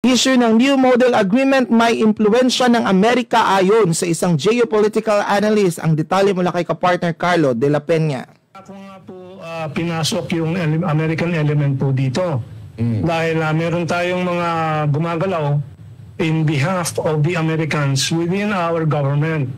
issue ng New Model Agreement may impluwensya ng Amerika ayon sa isang geopolitical analyst. Ang detalye mula kay kapartner Carlo de la Peña. Ako nga po pinasok yung American element po dito. Dahil meron tayong mga gumagalaw in behalf of the Americans within our government.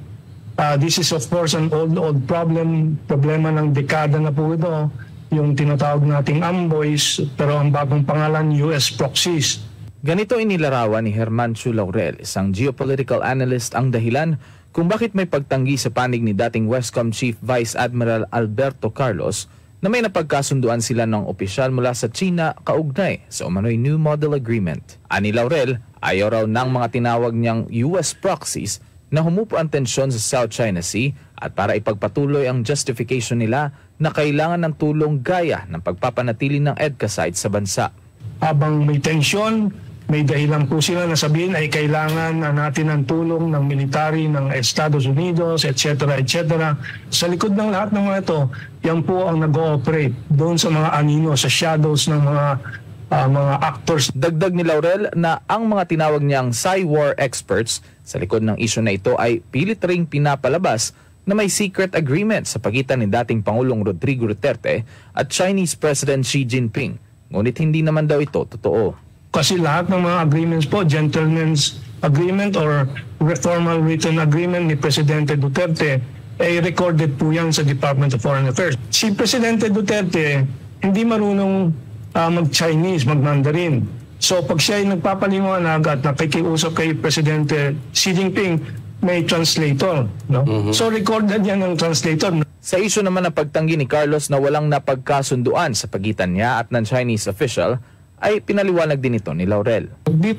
This is of course an old problema ng dekada na po ito, yung tinatawag nating amboys, pero ang bagong pangalan US proxies. Ganito inilarawan ni Germancio Laurel, isang geopolitical analyst, ang dahilan kung bakit may pagtanggi sa panig ni dating Westcom Chief Vice Admiral Alberto Carlos na may napagkasunduan sila ng opisyal mula sa China kaugnay sa umano'y New Model Agreement. Ani Laurel, ayaw raw ng mga tinawag niyang US proxies na humupo ang tensyon sa South China Sea at para ipagpatuloy ang justification nila na kailangan ng tulong gaya ng pagpapanatili ng EDCA site sa bansa. Habang may tensyon, may dahilan po sila na sabihin ay kailangan natin ng tulong ng military ng Estados Unidos, etc. etc. Sa likod ng lahat ng mga ito, yan po ang nag-ooperate doon sa mga anino, sa shadows ng mga actors. Dagdag ni Laurel na ang mga tinawag niyang Psy-war experts sa likod ng isyu na ito ay pilit ring pinapalabas na may secret agreement sa pagitan ni dating Pangulong Rodrigo Duterte at Chinese President Xi Jinping. Ngunit hindi naman daw ito totoo. Kasi lahat ng mga agreements po, gentleman's agreement or formal written agreement ni Presidente Duterte, ay recorded po yan sa Department of Foreign Affairs. Si Presidente Duterte hindi marunong mag-Chinese, mag-Mandarin. So pag siya ay nagpapaliwanag at nakikiusap kay Presidente Xi Jinping, may translator. No? So recorded yan ng translator. Sa isyu naman na pagtanggi ni Carlos na walang napagkasunduan sa pagitan niya at ng Chinese official, ay pinaliwanag din ito ni Laurel.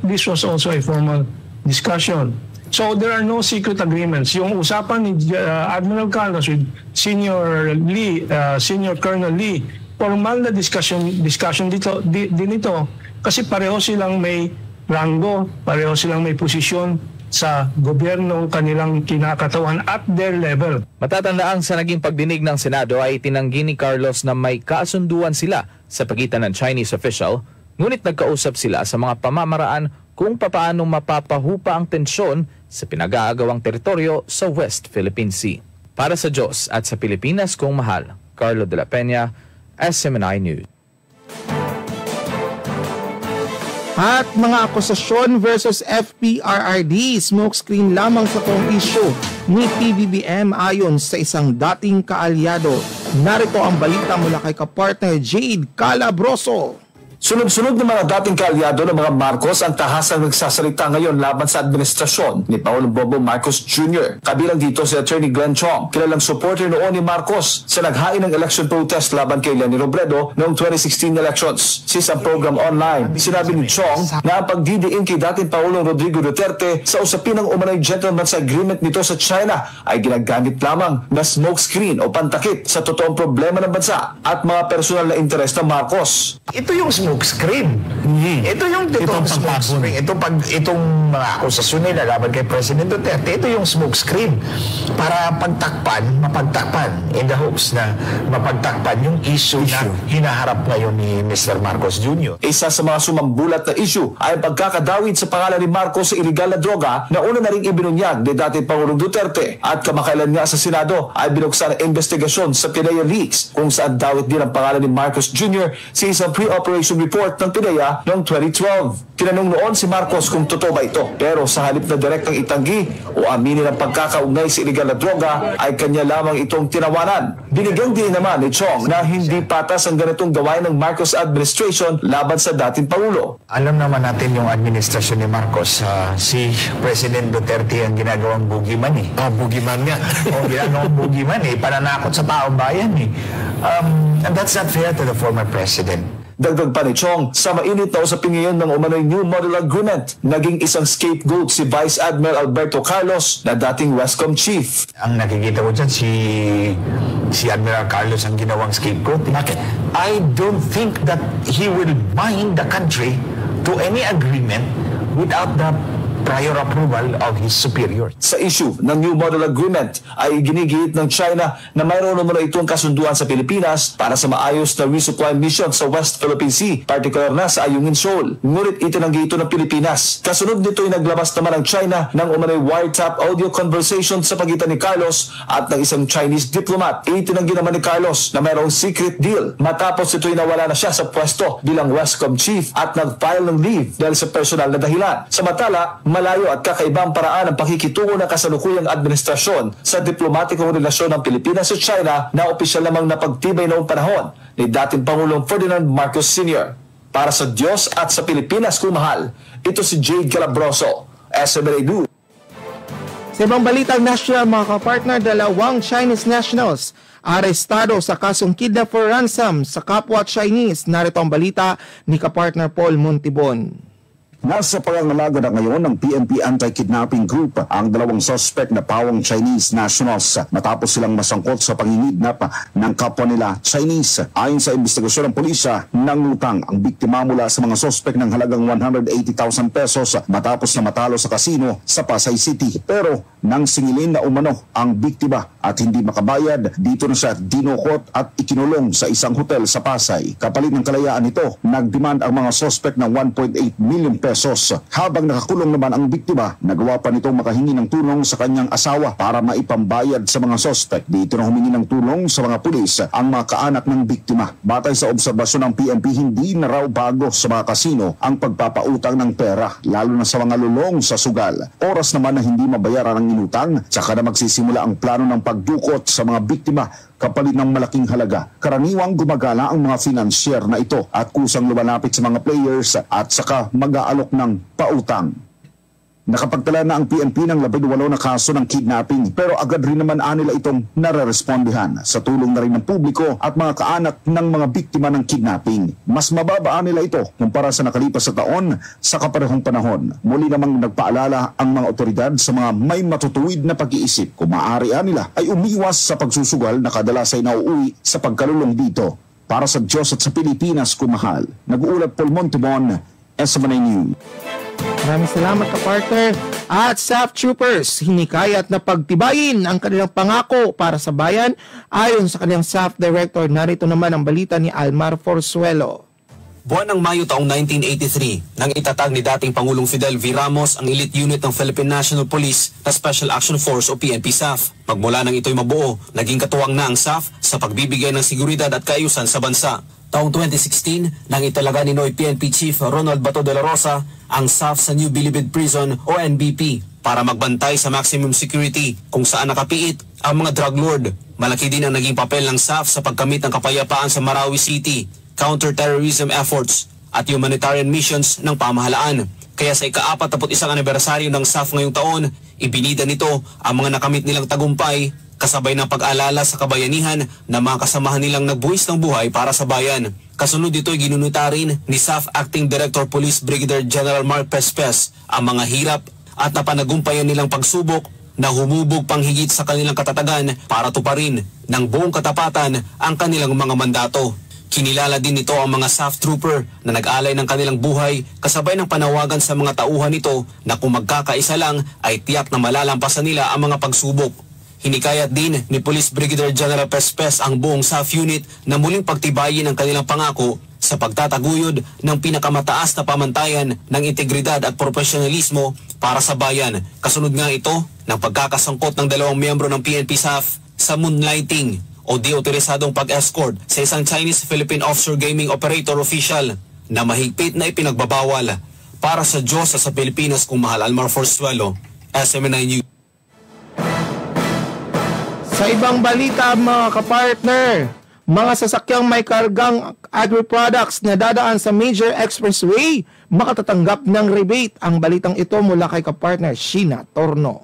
This was also a formal discussion. So there are no secret agreements. Yung usapan ni Admiral Carlos with Senior Colonel Lee, formal na discussion dito, din ito kasi pareho silang may rango, pareho silang may posisyon sa gobyernong kanilang kinakatawan at their level. Matatandaang sa naging pagdinig ng Senado ay tinanggi ni Carlos na may kasunduan sila sa pagitan ng Chinese official, ngunit nagkausap sila sa mga pamamaraan kung papaano mapapahupa ang tensyon sa pinag-aagawang teritoryo sa West Philippine Sea. Para sa Diyos at sa Pilipinas kong mahal, Carlo de la Peña, SMNI News. At mga akusasyon versus FPRRD, smokescreen lamang sa tong issue ni PBBM ayon sa isang dating kaalyado. Narito ang balita mula kay kapartner Jade Calabroso. Sunod-sunod ng mga dating kaalyado ng mga Marcos ang tahasang nagsasalita ngayon laban sa administrasyon ni Pangulong Bongbong Marcos Jr. Kabilang dito si Attorney Glenn Chong, kilalang supporter noon ni Marcos sa naghain ng election protest laban kay Leni Robredo noong 2016 elections. Sa isang program online, sinabi ni Chong na ang pagdidiin kay dating Pangulong Rodrigo Duterte sa usapin ng umano'y gentleman's agreement nito sa China ay ginagamit lamang na smokescreen o pantakip sa totoong problema ng bansa at mga personal na interes ng Marcos. Ito yung smokescreen. Ito yung smokescreen. Itong mga akusasyon nila laban kay President Duterte, ito yung smokescreen para mapagtakpan in the hopes na mapagtakpan yung issue na hinaharap ngayon ni Mr. Marcos Jr. Isa sa mga sumambulat na issue ay ang pagkakadawit sa pangalan ni Marcos sa iligal na droga na una na ring ibinunyag ni dating Pangulong Duterte at kamakailan nga sa Senado ay binuksan ang investigasyon sa PIDEA leaks kung saan dawit din ang pangalan ni Marcos Jr. sa isang pre-operation report ng PIDEA noong 2012. Tinanong noon si Marcos kung totoo ba ito, pero sa halip na direktang itanggi o aminin ang pagkakaugnay sa iligal na droga ay kanya lamang itong tinawanan. Binigyan din naman ni Chong na hindi patas ang ganitong gawain ng Marcos administration laban sa dating Pangulo. Alam naman natin yung administrasyon ni Marcos, si President Duterte ang ginagawang boogeyman eh. Boogeyman nga. Ginagawang boogeyman eh, pananakot sa taong bayan eh. And that's not fair to the former president. Dagdag pa ni Chong, sa mainit na usapin ngayon ng umano'y New Model Agreement, naging isang scapegoat si Vice Admiral Alberto Carlos na dating Westcom Chief. Ang nakikita ko dyan, si Admiral Carlos ang ginawang scapegoat. Bakit? I don't think that he will bind the country to any agreement without the prior approval of his superior. Sa issue ng New Model Agreement ay ginigit ng China na mayroon naman itong kasunduan sa Pilipinas para sa maayos na resupply mission sa West Philippine Sea, particular na sa Ayungin Shoal. Ngunit itinanggi ito ng Pilipinas. Kasunod nito ay naglabas naman ng China ng umano'y wiretap audio conversation sa pagitan ni Carlos at ng isang Chinese diplomat. Itinanggi naman ni Carlos na mayroong secret deal matapos ito'y nawala na siya sa pwesto bilang Westcom chief at nag-file ng leave dahil sa personal na dahilan. Samantala, malayo at kakaibang paraan ang pakikitungo ng kasalukuyang administrasyon sa diplomatikong relasyon ng Pilipinas sa China na opisyal namang napagtibay noong panahon ni dating Pangulong Ferdinand Marcos Sr. Para sa Diyos at sa Pilipinas kung mahal, ito si Jade Calabroso, SMNA News. Sa ibang balitang national, mga kapartner, 2 Chinese nationals arestado sa kasong kidnap for ransom sa kapwa Chinese. Narito ang balita ni kapartner Paul Montibon. Nasa pangangalaga na ngayon ng PNP Anti-Kidnapping Group ang 2 suspect na pawang Chinese nationals matapos silang masangkot sa pangingidnap ng kapwa nila Chinese. Ayon sa investigasyon ng pulisya, nangutang ang biktima mula sa mga suspect ng halagang 180,000 pesos matapos na matalo sa kasino sa Pasay City. Pero nang singilin na umano ang biktima at hindi makabayad, dito na siya dinukot at ikinulong sa isang hotel sa Pasay. Kapalit ng kalayaan nito, nagdemand ang mga suspect ng 1.8 million pesos. Habang nakakulong naman ang biktima, nagawa pa nitong makahingi ng tulong sa kanyang asawa para maipambayad sa mga suspect. Dito na humingi ng tulong sa mga pulis ang mga kaanak ng biktima. Batay sa obserbasyon ng PNP, hindi na raw bago sa mga kasino ang pagpapautang ng pera, lalo na sa mga lulong sa sugal. Oras naman na hindi mabayaran ang inutang, tsaka na magsisimula ang plano ng pagdukot sa mga biktima kapalit ng malaking halaga. Karaniwang gumagala ang mga financier na ito at kusang lumalapit sa mga players at saka mag-aalok ng pautang. Nakapagtala na ang PNP ng 12 na kaso ng kidnapping, pero agad rin naman anila itong nare-respondihan sa tulong na rin ng publiko at mga kaanak ng mga biktima ng kidnapping. Mas mababa nila ito kumpara sa nakalipas sa taon sa kaparehong panahon. Muli namang nagpaalala ang mga otoridad sa mga may matutuwid na pag-iisip. Kung maaari nila ay umiwas sa pagsusugal na kadalas ay nauuwi sa pagkalulong dito. Para sa Diyos at sa Pilipinas kumahal, nag-uulat Paul Montibon, SMNA News. Maraming salamat kapartner. At SAF Troopers, hinikayat na pagtibayin ang kanilang pangako para sa bayan. Ayon sa kanilang SAF Director, narito naman ang balita ni Almar Forzuelo. Buwan ng Mayo taong 1983, nang itatag ni dating Pangulong Fidel V. Ramos ang elite unit ng Philippine National Police na Special Action Force o PNP-SAF. Magmula nang ito'y mabuo, naging katuwang na ang SAF sa pagbibigay ng seguridad at kaayusan sa bansa. Taong 2016, nang italaga ni Noy PNP Chief Ronald Bato de la Rosa ang SAF sa New Bilibid Prison o NBP para magbantay sa maximum security kung saan nakapiit ang mga drug lord. Malaki din ang naging papel ng SAF sa pagkamit ng kapayapaan sa Marawi City, counter-terrorism efforts at humanitarian missions ng pamahalaan. Kaya sa ika-41 anibersaryo ng SAF ngayong taon, ibinida nito ang mga nakamit nilang tagumpay kasabay ng pag-alala sa kabayanihan na mga kasamahan nilang nagbuwis ng buhay para sa bayan. Kasunod dito'y ginunuta rin ni SAF Acting Director Police Brigadier General Mark Pespes ang mga hirap at napanagumpayan nilang pagsubok na humubog pang higit sa kanilang katatagan para tuparin ng buong katapatan ang kanilang mga mandato. Kinilala din nito ang mga SAF Trooper na nag-alay ng kanilang buhay kasabay ng panawagan sa mga tauhan nito na kung magkakaisa lang ay tiyak na malalampasan nila ang mga pagsubok. Hinikayat din ni Police Brigadier General Pespes ang buong SAF unit na muling pagtibayin ang kanilang pangako sa pagtataguyod ng pinakamataas na pamantayan ng integridad at profesionalismo para sa bayan. Kasunod nga ito ng pagkakasangkot ng 2 miyembro ng PNP-SAF sa moonlighting o di otorisadong pag-escort sa isang Chinese-Philippine offshore gaming operator official na mahigpit na ipinagbabawal. Para sa Diyos at sa Pilipinas kung mahal, Almar Forzuelo, SMNA News. Sa ibang balita mga kapartner, mga sasakyang may kargang agri-products na dadaan sa major expressway makatatanggap ng rebate. Ang balitang ito mula kay kapartner Sheena Torno.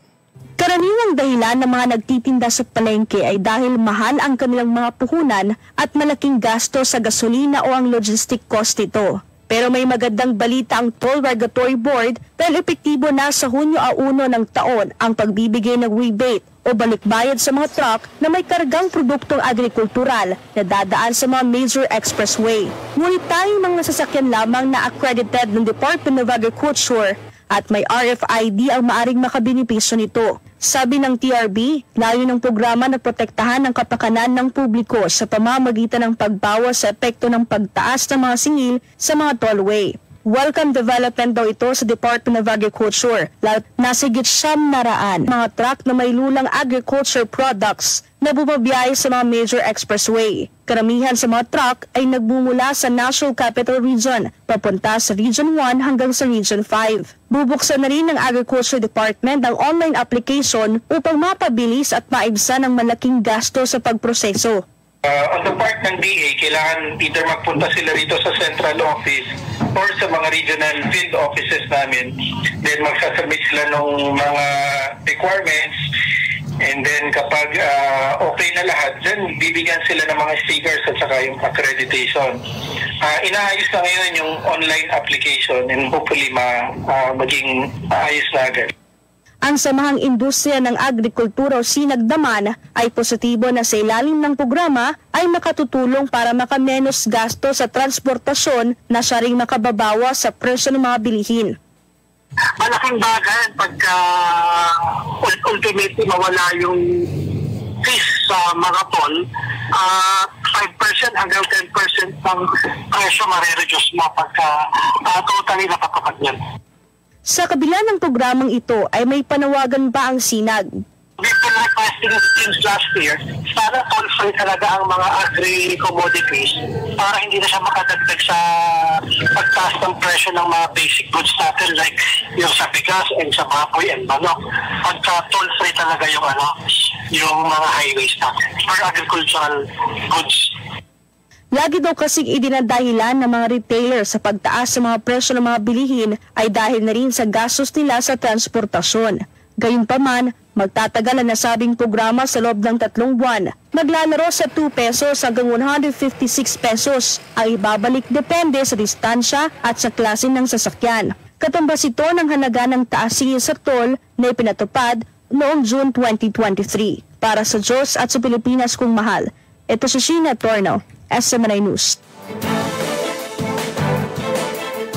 Karaniwang dahilan ng mga nagtitinda sa palengke ay dahil mahal ang kanilang mga puhunan at malaking gasto sa gasolina o ang logistic cost nito. Pero may magandang balita ang Toll Regulatory Board dahil epektibo na sa Hunyo 1 ng taon ang pagbibigay ng rebate o balikbayad sa mga truck na may kargang produktong agrikultural na dadaan sa mga major expressway. Ngunit tayong mga sasakyan lamang na accredited ng Department of Agriculture at may RFID ang maaring makabenepisyo nito. Sabi ng TRB, layo ng programa na protektahan ang kapakanan ng publiko sa pamamagitan ng pagbawas sa epekto ng pagtaas ng mga singil sa mga tollway. Welcome development daw ito sa Department of Agriculture, lalo na sigit 700 mga truck na may lulang agriculture products na bumabiyahe sa mga major expressway. Karamihan sa mga truck ay nagmumula sa National Capital Region, papunta sa Region 1 hanggang sa Region 5. Bubuksan na rin ng Agriculture Department ang online application upang mapabilis at maibsan ang malaking gasto sa pagproseso. On the part ng DA, kailangan either magpunta sila rito sa central office or sa mga regional field offices namin. Then magsasubmit sila ng mga requirements. And then kapag okay na lahat, then bibigyan sila ng mga stickers at saka yung accreditation. Inaayos na ngayon yung online application and hopefully maging maayos na agad. Ang Samahang Industriya ng Agrikultura o Sinagdaman ay positibo na sa ilalim ng programa ay makatutulong para makamenos gasto sa transportasyon na siya ring makababawa sa presyo ng mga bilihin. Malaking bagay pagka ultimately mawala yung fees sa mga toll, 5% hanggang 10% ng presyo marireduce mo pagka totally napapapag yan. Sa kabila ng programang ito ay may panawagan pa ang Sinag. We've been requesting since last year, sana toll-free talaga ang mga agri-commodities para hindi na siya makadagdag sa pagtaas ng presyo ng mga basic goods natin like yung sa bigas and sa baboy and manok. Pagka toll-free talaga yung mga highways natin for agricultural goods. Lagi daw kasing idinadahilan ng mga retailer sa pagtaas sa mga presyo ng mga bilihin ay dahil na rin sa gastos nila sa transportasyon. Gayunpaman, magtatagal ang nasabing programa sa loob ng 3 buwan. Maglalaro sa 2 pesos hanggang 156 pesos. Ang ibabalik depende sa distansya at sa klase ng sasakyan. Katumbas ito ng halaga ng taas-singil sa toll na ipinatupad noong June 2023. Para sa Diyos at sa Pilipinas kung mahal, ito si Sheena Torno, SMNI News.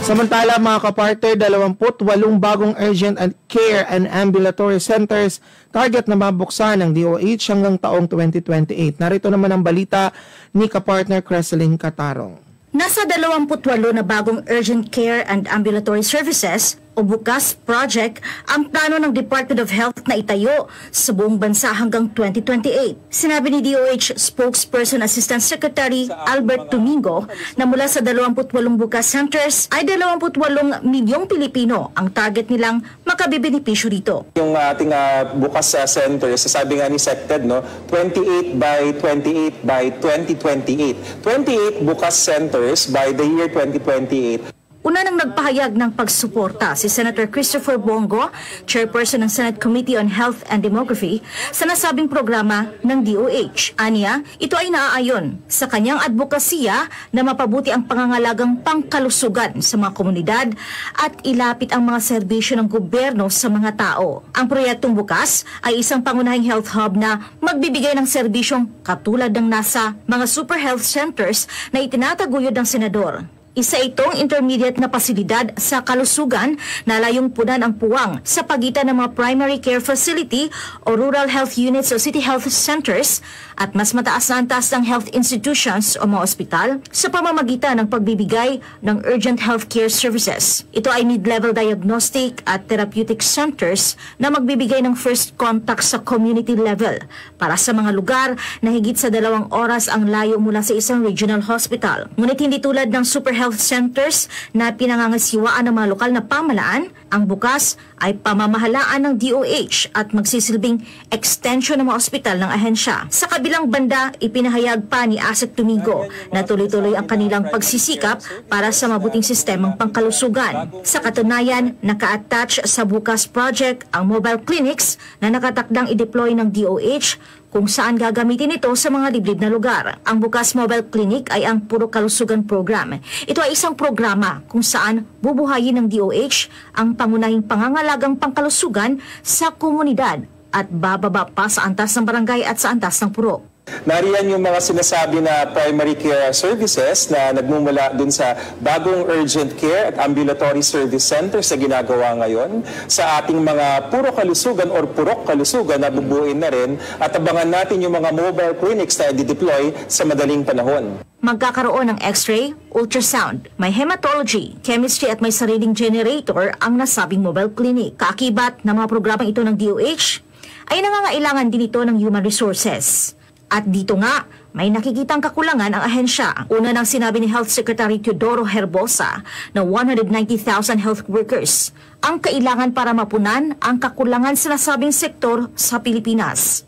Samantala mga kapartner, 28 bagong urgent and care and ambulatory centers target na mabuksan ng DOH hanggang taong 2028. Narito naman ang balita ni kapartner Creseline Catarong. Nasa 28 na bagong urgent care and ambulatory services o BUCAS project ang plano ng Department of Health na itayo sa buong bansa hanggang 2028. Sinabi ni DOH Spokesperson Assistant Secretary Albert Domingo na mula sa 28 BUCAS centers ay 28 milyong Pilipino ang target nilang makabibenepisyo dito. Yung ating BUCAS centers, sabi nga ni SecTed, 28 by 28 by 2028. 28 BUCAS centers by the year 2028. Una nang nagpahayag ng pagsuporta si Senator Christopher Bongo, Chairperson ng Senate Committee on Health and Demography, sa nasabing programa ng DOH. Aniya, ito ay naaayon sa kanyang advokasya na mapabuti ang pangangalagang pangkalusugan sa mga komunidad at ilapit ang mga serbisyo ng gobyerno sa mga tao. Ang proyektong BUCAS ay isang pangunahing health hub na magbibigay ng serbisyong katulad ng nasa mga super health centers na itinataguyod ng senador. Isa itong intermediate na pasilidad sa kalusugan na layong punan ang puwang sa pagitan ng mga primary care facility o rural health units o city health centers at mas mataas na antas ng health institutions o mga ospital sa pamamagitan ng pagbibigay ng urgent healthcare services. Ito ay mid-level diagnostic at therapeutic centers na magbibigay ng first contact sa community level para sa mga lugar na higit sa 2 oras ang layo mula sa isang regional hospital. Ngunit hindi tulad ng super health centers na pinangangasiwaan ng mga lokal na pamahalaan, ang BUCAS ay pamamahalaan ng DOH at magsisilbing extension ng mga ospital ng ahensya. Sa kabilang banda, ipinahayag pa ni Asek Domingo na tuloy-tuloy ang kanilang pagsisikap para sa mabuting sistemang pangkalusugan. Sa katunayan, naka-attach sa BUCAS project ang mobile clinics na nakatakdang i-deploy ng DOH kung saan gagamitin ito sa mga liblib na lugar. Ang BUCAS Mobile Clinic ay ang Puro Kalusugan Program. Ito ay isang programa kung saan bubuhayin ng DOH ang pangunahing pangangalagang pangkalusugan sa komunidad at bababa pa sa antas ng barangay at sa antas ng puro. Nariyan yung mga sinasabi na primary care services na nagmumula dun sa bagong urgent care at ambulatory service centers na ginagawa ngayon sa ating mga puro kalusugan or purok kalusugan na bubuin na rin at abangan natin yung mga mobile clinics na i-deploy sa madaling panahon. Magkakaroon ng x-ray, ultrasound, may hematology, chemistry at may sariling generator ang nasabing mobile clinic. Kaakibat ng mga programang ito ng DOH ay nangangailangan din ito ng human resources. At dito nga, may nakikitang kakulangan ang ahensya. Una nang sinabi ni Health Secretary Teodoro Herbosa na 190,000 health workers ang kailangan para mapunan ang kakulangan sa nasabing sektor sa Pilipinas.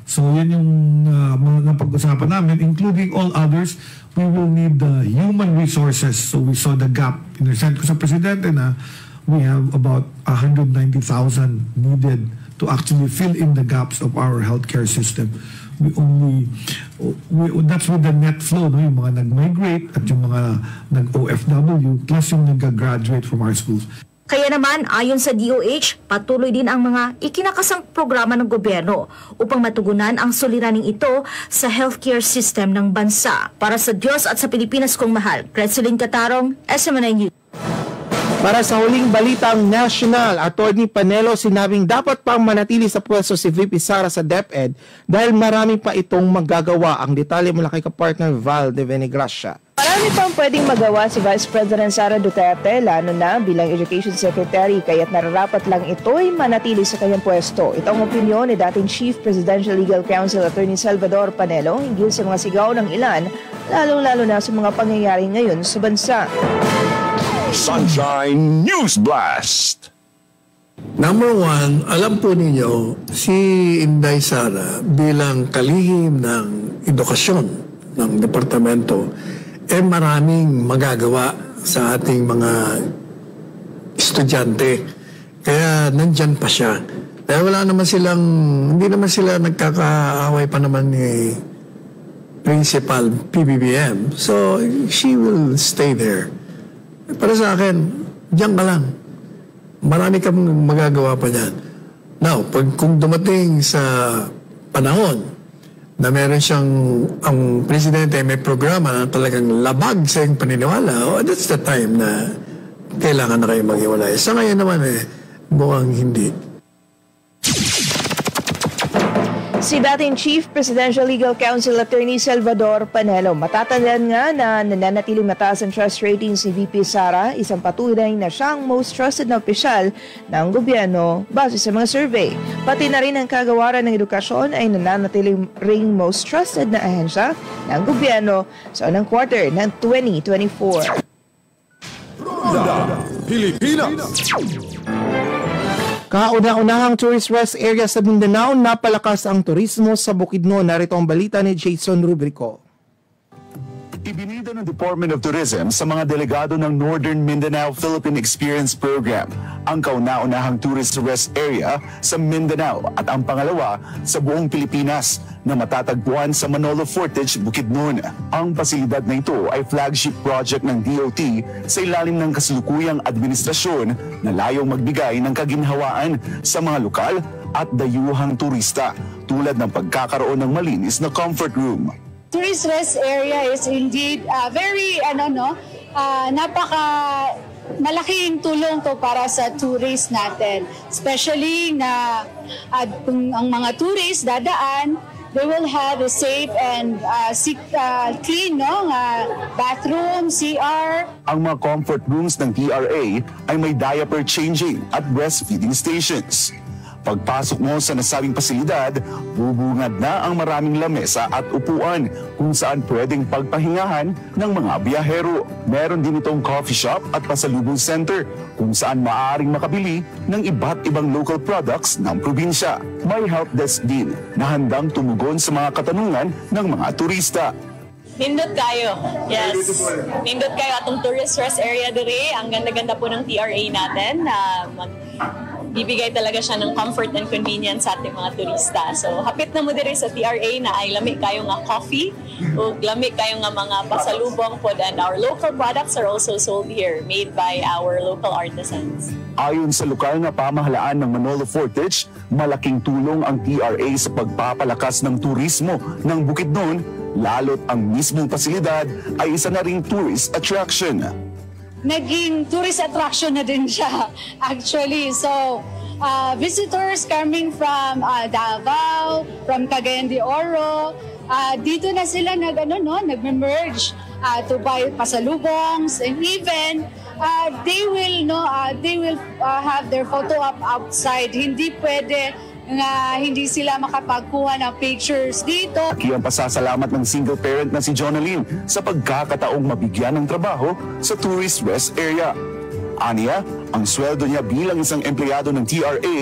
So yan yung mga napag-usapan namin, including all others, we will need the human resources. So we saw the gap. Inesend ko sa Presidente na we have about 190,000 needed to actually fill in the gaps of our healthcare system. That's with the net flow, no? Yung mga nag-migrate at yung mga nag-OFW plus yung nag-graduate from our schools. Kaya naman, ayon sa DOH, patuloy din ang mga ikinakasang programa ng gobyerno upang matugunan ang suliraning ito sa healthcare system ng bansa. Para sa Diyos at sa Pilipinas kong mahal, Cretzeline Catarong, SMNI News. Para sa huling balitang national, Attorney Panelo sinabing dapat pang manatili sa pwesto si VP Sara sa DepEd dahil marami pa itong magagawa. Ang detalye mula kay kapartner Val de Venegracia. Marami pang pwedeng magawa si Vice President Sara Duterte, lalo na bilang Education Secretary, kaya't nararapat lang ito'y manatili sa kanyang pwesto. Ito ang opinyon ni dating Chief Presidential Legal Counsel Attorney Salvador Panelo hinggil sa mga sigaw ng ilan, lalong-lalo na sa mga pangyayari ngayon sa bansa. Sunshine News Blast. Number one, alam po ninyo, si Inday Sara bilang kalihim ng edukasyon ng departamento, maraming magagawa sa ating mga estudyante. Kaya nandyan pa siya. Kaya hindi naman sila nagkakaaway pa naman ni Principal PBBM. So, she will stay there. Para sa akin, diyan ka lang. Marami kang magagawa pa dyan. Now, kung dumating sa panahon na meron siyang, ang presidente may programa na talagang labag sa iyong paniniwala, that's the time na kailangan na kayo maghiwalay. Sa ngayon naman mukhang hindi. Si dating Chief Presidential Legal Counsel Attorney Salvador Panelo, matatandaan nga na nananatiling mataas ang trust ratings ni VP Sara, isang patunay na siyang most trusted na opisyal ng gobyerno base sa mga survey. Pati na rin ang kagawaran ng edukasyon ay nananatiling ring most trusted na ahensya ng gobyerno sa unang quarter ng 2024. Ronda Pilipinas. Kauna-unahang tourist rest area sa Mindanao, napalakas ang turismo sa Bukidnon. Narito ang balita ni Jason Rubrico. Ibinida ng Department of Tourism sa mga delegado ng Northern Mindanao Philippine Experience Program ang kauna-unahang tourist rest area sa Mindanao at ang pangalawa sa buong Pilipinas na matatagpuan sa Manolo Fortich, Bukidnon. Ang pasilidad na ito ay flagship project ng DOT sa ilalim ng kasalukuyang administrasyon na layong magbigay ng kaginhawaan sa mga lokal at dayuhang turista tulad ng pagkakaroon ng malinis na comfort room. Tourist rest area is indeed very napaka malaking tulong to para sa tourists natin, especially na kung ang mga tourists dadaan, they will have a safe and clean bathroom, CR. Ang mga comfort rooms ng TRA ay may diaper changing at breastfeeding stations. Pagpasok mo sa nasabing pasilidad, bubungad na ang maraming lamesa at upuan kung saan pwedeng pagpahingahan ng mga biyahero. Meron din itong coffee shop at pasalubong center kung saan maaaring makabili ng iba't ibang local products ng probinsya. May help desk din na handang tumugon sa mga katanungan ng mga turista. Nindot kayo. Yes. Nindot kayo atong tourist rest area dire. Ang ganda-ganda po ng TRA natin. bibigay talaga siya ng comfort and convenience sa ating mga turista. So hapit na mo diri sa TRA na ay lami kayo nga coffee o lami kayo nga mga pasalubong po, and our local products are also sold here, made by our local artisans. Ayon sa lokal na pamahalaan ng Manolo Fortich, malaking tulong ang TRA sa pagpapalakas ng turismo ng Bukidnon, lalo't ang mismong pasilidad ay isa na ring tourist attraction. Naging tourist attraction na din siya, actually. So, visitors coming from Davao, from Cagayan de Oro, dito na sila nag-merge to buy pasalubongs, and even they will have their photo up outside. Hindi pwede nga hindi sila makapagkuha ng pictures dito. Aki ang pasasalamat ng single parent na si Jonalyn sa pagkakataong mabigyan ng trabaho sa Tourist West area. Aniya, ang sweldo niya bilang isang empleyado ng TRA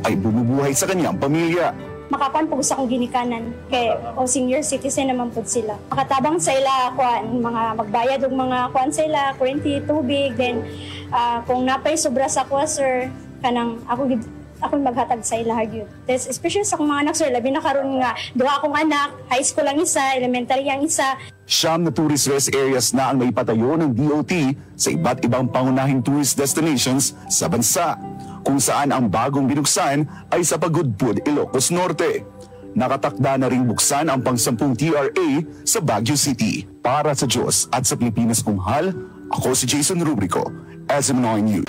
ay bumubuhay sa kanyang pamilya. Makakuan po sa akong ginikanan kay senior citizen naman po sila. Makatabang sa ila mga magbayad og mga kuan sa ila, kuryente, tubig, then kung napay sobra sa kuha sir kanang ako maghatag sa ila gyud. Especially sa akong mga anak sir, labi na karon nga duha akong anak, high school ang isa, elementary ang isa. 9 na tourist rest areas na ang naipatayo ng DOT sa iba't ibang pangunahing tourist destinations sa bansa, kung saan ang bagong binuksan ay sa Pagudpud, Ilocos Norte. Nakatakda na ring buksan ang pang-10 TRA sa Baguio City. Para sa Diyos at sa Pilipinas kung hal, ako si Jason Rubrico, SM9 News.